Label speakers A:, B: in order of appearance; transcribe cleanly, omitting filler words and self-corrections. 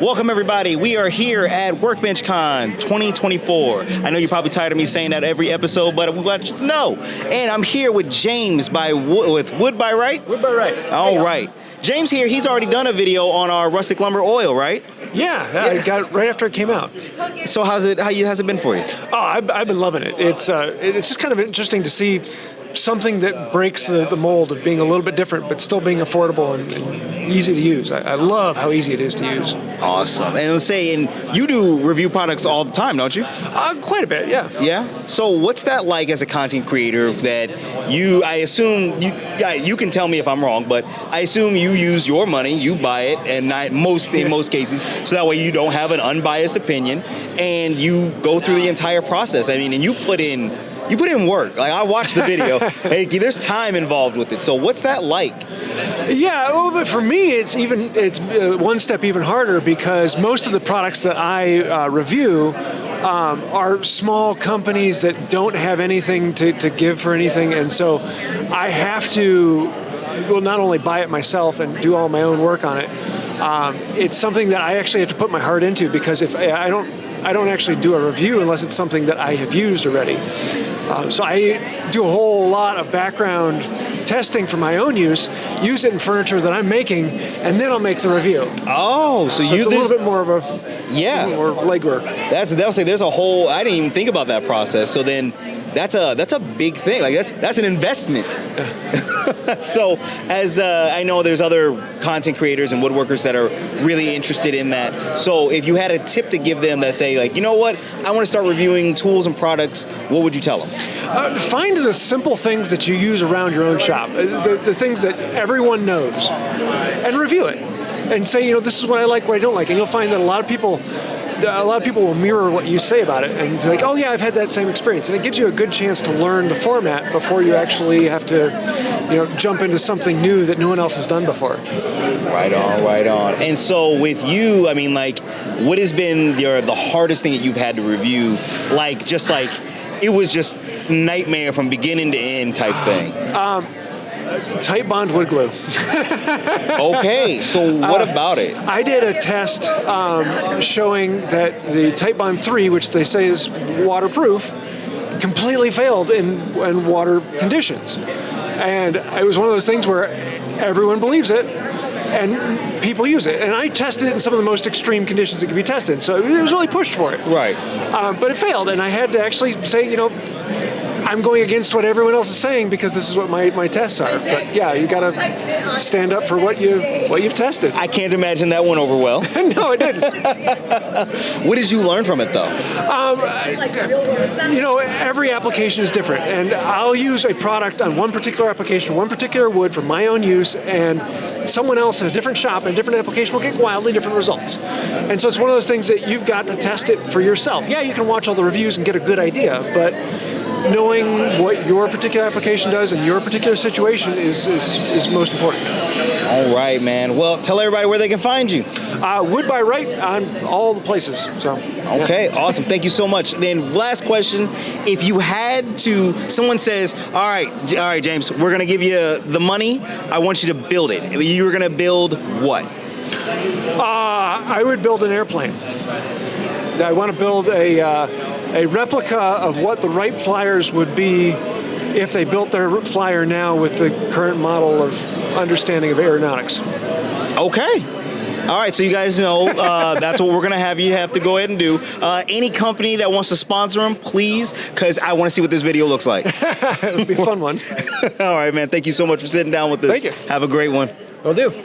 A: Welcome everybody, we are here at Workbench Con 2024. I know you're probably tired of me saying that every episode, but we want you to know. And I'm here with James with Wood By Wright?
B: Wood By Wright.
A: All right. James here, he's already done a video on our rustic lumber oil, right?
B: Yeah, I got it right after it came out.
A: So how's it been for you?
B: Oh, I've been loving it. It's just kind of interesting to see something that breaks the mold of being a little bit different, but still being affordable and easy to use. I love how easy it is to use.
A: Awesome. And let's say, you do review products all the time, don't you?
B: Quite a bit, yeah.
A: Yeah? So what's that like as a content creator that I assume, you can tell me if I'm wrong, but I assume you use your money, you buy it, and in most cases, so that way you don't have an unbiased opinion, and you go through the entire process. I mean, and you put in work. Like, I watched the video. Hey, there's time involved with it. So what's that like?
B: Yeah, well, but for me, it's one step even harder because most of the products that I review are small companies that don't have anything to give for anything, and so I have to, not only buy it myself and do all my own work on it. It's something that I actually have to put my heart into because if I don't actually do a review unless it's something that I have used already. So I do a whole lot of background testing for my own use it in furniture that I'm making, and then I'll make the review.
A: Oh, so
B: it's a little bit more of a more legwork.
A: They'll say there's a whole. I didn't even think about that process. So then, that's a big thing. Like that's an investment. So as I know, there's other content creators and woodworkers that are really interested in that. So if you had a tip to give them that say, like, you know what, I want to start reviewing tools and products, what would you tell them?
B: Find the simple things that you use around your own shop, the things that everyone knows, and review it. And say, this is what I like, what I don't like, and you'll find that a lot of people will mirror what you say about it, and it's like, oh yeah, I've had that same experience, and it gives you a good chance to learn the format before you actually have to, jump into something new that no one else has done before.
A: Right on. And so with you, I mean, like, what has been the hardest thing that you've had to review? Like, it was just nightmare from beginning to end type thing.
B: Titebond wood glue.
A: Okay, so what about it?
B: I did a test showing that the Titebond 3, which they say is waterproof, completely failed in water conditions. And it was one of those things where everyone believes it, and people use it. And I tested it in some of the most extreme conditions it could be tested, so it was really pushed for it.
A: Right.
B: But it failed, and I had to actually say, I'm going against what everyone else is saying because this is what my tests are. But yeah, you got to stand up for what you've tested.
A: I can't imagine that went over well.
B: No, it didn't.
A: What did you learn from it, though?
B: Every application is different, and I'll use a product on one particular application, one particular wood for my own use, and someone else in a different shop and a different application will get wildly different results. And so it's one of those things that you've got to test it for yourself. Yeah, you can watch all the reviews and get a good idea, but knowing what your particular application does in your particular situation is most important.
A: All right, man. Well, tell everybody where they can find you.
B: Wood By Wright on all the places. So.
A: Okay, yeah. Awesome. Thank you so much. Then last question, if you had to, someone says, all right, James, we're going to give you the money. I want you to build it. You're going to build what?
B: I would build an airplane. I want to build a replica of what the Wright flyers would be if they built their flyer now with the current model of understanding of aeronautics.
A: Okay. All right, so you guys know that's what we're going to have you have to go ahead and do. Any company that wants to sponsor them, please, because I want to see what this video looks like.
B: It'll be a fun one.
A: All right, man. Thank you so much for sitting down with us.
B: Thank you.
A: Have a great one.
B: Will do.